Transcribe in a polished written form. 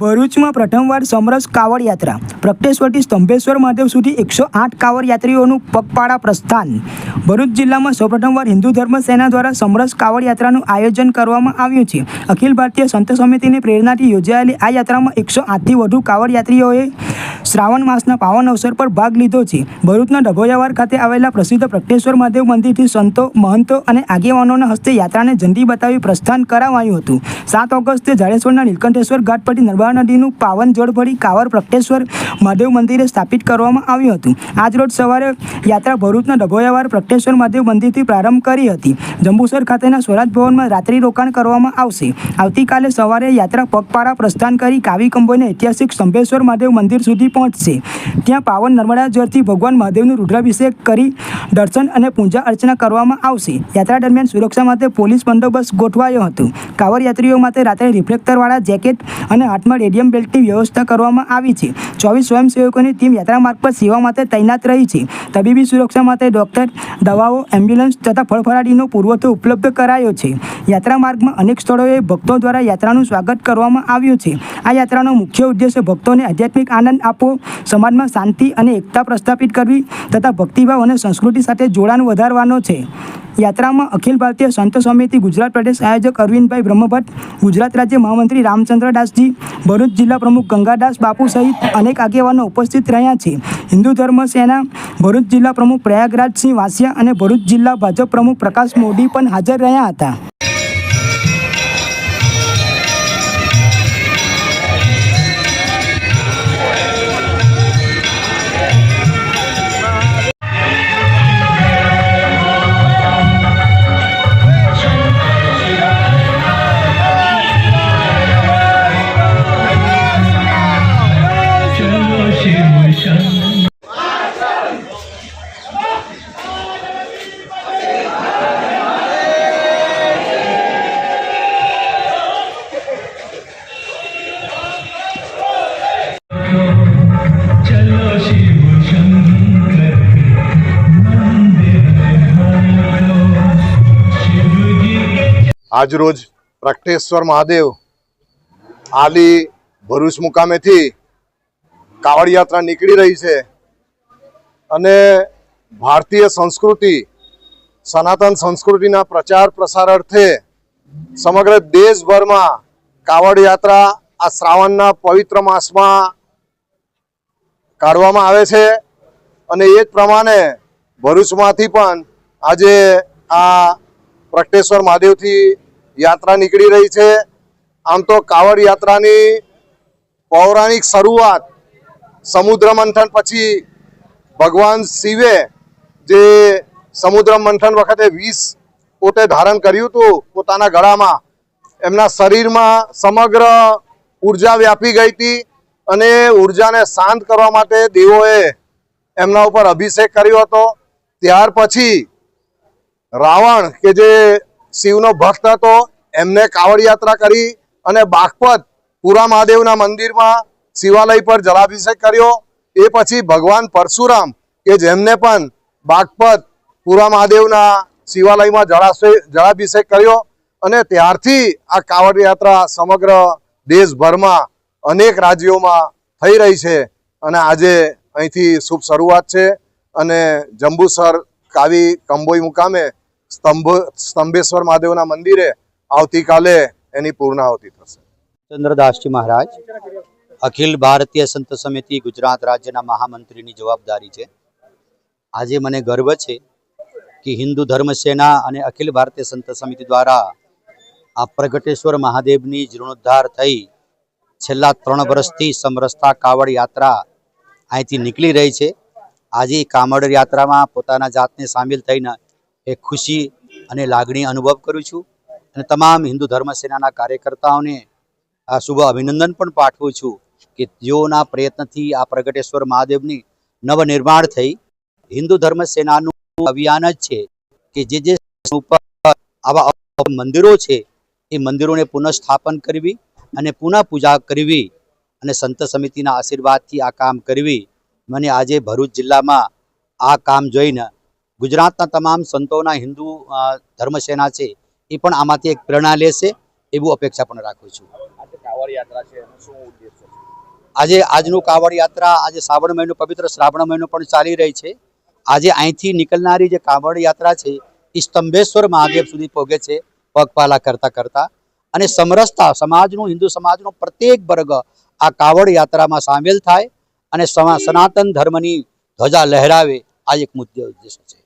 ભરૂચમાં પ્રથમવાર સમરસ કાવડ યાત્રા પ્રગટેશ્વરથી સ્તંભેશ્વર મહાદેવ સુધી 108 કાવડ યાત્રીઓનું પગપાળા પ્રસ્થાન। ભરૂચ જિલ્લામાં સૌપ્રથમવાર હિન્દુ ધર્મ સેના દ્વારા સમરસ કાવડ યાત્રાનું આયોજન કરવામાં આવ્યું છે। અખિલ ભારતીય સંત સમિતિની પ્રેરણાથી યોજાયેલી આ યાત્રામાં 108થી વધુ કાવડ યાત્રીઓએ શ્રાવણ માસના પાવન અવસર પર ભાગ લીધો છે। ભરૂચના ડભોયાવાડ ખાતે આવેલા પ્રસિદ્ધ પ્રગટેશ્વર મહાદેવ મંદિરથી સંતો, મહંતો અને આગેવાનોના હસ્તે યાત્રાને ઝંડી બતાવી પ્રસ્થાન કરાવાયું હતું। 7 ઓગસ્ટે જાડેશ્વરના નીલકંઠેશ્વર ઘાટ પરથી નર્મદા નદીનું પાવન જળ ભરી કાવડ પ્રગટેશ્વર મહાદેવ મંદિરે સ્થાપિત કરવામાં આવ્યું હતું। આજ રોજ સવારે યાત્રા ભરૂચના ડભોયાવાડ પ્રગટેશ્વર મહાદેવ મંદિરથી પ્રારંભ કરી હતી। જંબુસર ખાતેના સ્વરાજ ભવનમાં રાત્રિ રોકાણ કરવામાં આવશે। આવતીકાલે સવારે યાત્રા પગપાળા પ્રસ્થાન કરી કાવી કંબોઈને ઐતિહાસિક સ્તંભેશ્વર મહાદેવ મંદિર સુધી પહોંચશે। ત્યાં પાવન નર્મદા જળથી ભગવાન મહાદેવનું રુદ્રાભિષેક કરી દર્શન અને પૂજા અર્ચના કરવામાં આવશે। યાત્રા દરમિયાન સુરક્ષા માટે પોલીસ બંદોબસ્ત ગોઠવાયો હતો। કાવડ યાત્રીઓ માટે રાત્રે રિફ્લેક્ટરવાળા જેકેટ અને હાથમાં રેડિયમ બેલ્ટની વ્યવસ્થા કરવામાં આવી છે। 24 સ્વયંસેવકોની ટીમ યાત્રા માર્ગ પર સેવા માટે તૈનાત રહી છે। તબીબી સુરક્ષા માટે ડોક્ટર, દવાઓ, એમ્બ્યુલન્સ તથા ફળફળાદીનો પુરવઠો ઉપલબ્ધ કરાયો છે। યાત્રા માર્ગમાં અનેક સ્થળોએ ભક્તો દ્વારા યાત્રાનું સ્વાગત કરવામાં આવ્યું છે। આ યાત્રાનો મુખ્ય ઉદ્દેશ્ય ભક્તોને આધ્યાત્મિક આનંદ આપવો, સમાજમાં શાંતિ અને એકતા પ્રસ્થાપિત કરવી તથા ભક્તિભાવ અને સંસ્કૃતિ સાથે જોડાણ વધારવાનો છે। યાત્રામાં અખિલ ભારતીય સંત સમિતિ ગુજરાત પ્રદેશ આયોજક અરવિંદભાઈ બ્રહ્મભટ્ટ, ગુજરાત રાજ્ય મહામંત્રી રામચંદ્ર દાસજી, ભરૂચ જિલ્લા પ્રમુખ ગંગાદાસ બાપુ સહિત અનેક આગેવાનો ઉપસ્થિત રહ્યા છે। હિન્દુ ધર્મ સેના ભરૂચ જિલ્લા પ્રમુખ પ્રયાગરાજસિંહ વાસિયા અને ભરૂચ જિલ્લા ભાજપ પ્રમુખ પ્રકાશ મોદી પણ હાજર રહ્યા હતા। આજરોજ પ્રગટેશ્વર મહાદેવ આલી ભરૂચ મુકામેથી કાવડ યાત્રા નીકળી રહી છે અને ભારતીય સંસ્કૃતિ, સનાતન સંસ્કૃતિના પ્રચાર પ્રસાર અર્થે સમગ્ર દેશભરમાં કાવડ યાત્રા આ શ્રાવણના પવિત્ર માસમાં કાઢવામાં આવે છે અને એ જ પ્રમાણે ભરૂચમાંથી પણ આજે આ પ્રગટેશ્વર મહાદેવથી યાત્રા નીકળી રહી છે। આમ તો કાવડ યાત્રાની પૌરાણિક શરૂઆત સમુદ્ર મંથન પછી ભગવાન શિવે જે સમુદ્ર મંથન વખતે 20 પોતે ધારણ કર્યું હતું પોતાના ગળામાં, એમના શરીરમાં સમગ્ર ઉર્જા વ્યાપી ગઈ હતી અને ઉર્જાને શાંત કરવા માટે દેવોએ એમના ઉપર અભિષેક કર્યો હતો। ત્યાર પછી રાવણ કે જે શિવનો ભક્ત હતો એમને કાવડ યાત્રા કરી અને બાગપત પુરા મહાદેવના મંદિરમાં શિવાલય પર જલાભિષેક કર્યો। એ પછી ભગવાન પરશુરામ કે જેમને પણ બાગપત પુરા મહાદેવના શિવાલયમાં જળાભિષેક કર્યો અને ત્યારથી આ કાવડ યાત્રા સમગ્ર દેશભરમાં અનેક રાજ્યોમાં થઈ રહી છે અને આજે અહીંથી શુભ શરૂઆત છે અને જંબુસર કાવી કંબોઈ મુકામે સ્તંભેશ્વર મહાદેવના મંદિરે આવતીકાલે એની પૂર્ણાહુતિ થશે। ચંદ્રદાસજી મહારાજ અખિલ ભારતીય સંત સમિતિ ગુજરાત રાજ્યના મહામંત્રીની જવાબદારી છે। આજે મને ગર્વ છે કે હિન્દુ ધર્મ સેના અને અખિલ ભારતીય સંત સમિતિ દ્વારા આ પ્રગટેશ્વર મહાદેવની જીર્ણોદ્ધાર થઈ છેલ્લા 3 વર્ષથી સમરસતા કાવડ યાત્રા અહીંથી નીકળી રહી છે। આજે કાવડ યાત્રામાં પોતાના જાતને સામેલ થઈને એક ખુશી અને લાગણી અનુભવ કરું છું અને તમામ હિન્દુ ધર્મ સેનાના કાર્યકર્તાઓને આ શુભ અભિનંદન પણ પાઠવું છું કે જેઓના પ્રયત્નથી આ પ્રગટેશ્વર મહાદેવની નવનિર્માણ થઈ। હિન્દુ ધર્મ સેનાનું અભિયાન જ છે કે જે ઉપર આવા મંદિરો છે એ મંદિરોને પુનઃસ્થાપન કરવી અને પુનઃ પૂજા કરવી અને સંત સમિતિના આશીર્વાદથી આ કામ કરવી। મને આજે ભરૂચ જિલ્લામાં આ કામ જોઈને ગુજરાતના તમામ સંતોના હિન્દુ ધર્મ સેના છે એ પણ આમાંથી એક પ્રેરણા લેશે એવું અપેક્ષા પણ રાખું છું. આજે આજનું કાવડ યાત્રા આજે શ્રાવણ મહિનો પવિત્ર શ્રાવણ મહિનો પણ ચાલી રહી છે. આજે અહીંથી નીકળનારી જે કાવડ યાત્રા છે એ સ્તંભેશ્વર મહાદેવ સુધી પહોંચે છે પગપાલા કરતા કરતા, અને સમરસતા સમાજનું હિન્દુ સમાજનો પ્રત્યેક વર્ગ આ કાવડ યાત્રામાં સામેલ થાય અને સનાતન ધર્મની ધ્વજા લહેરાવે આ એક મુખ્ય ઉદ્દેશ છે.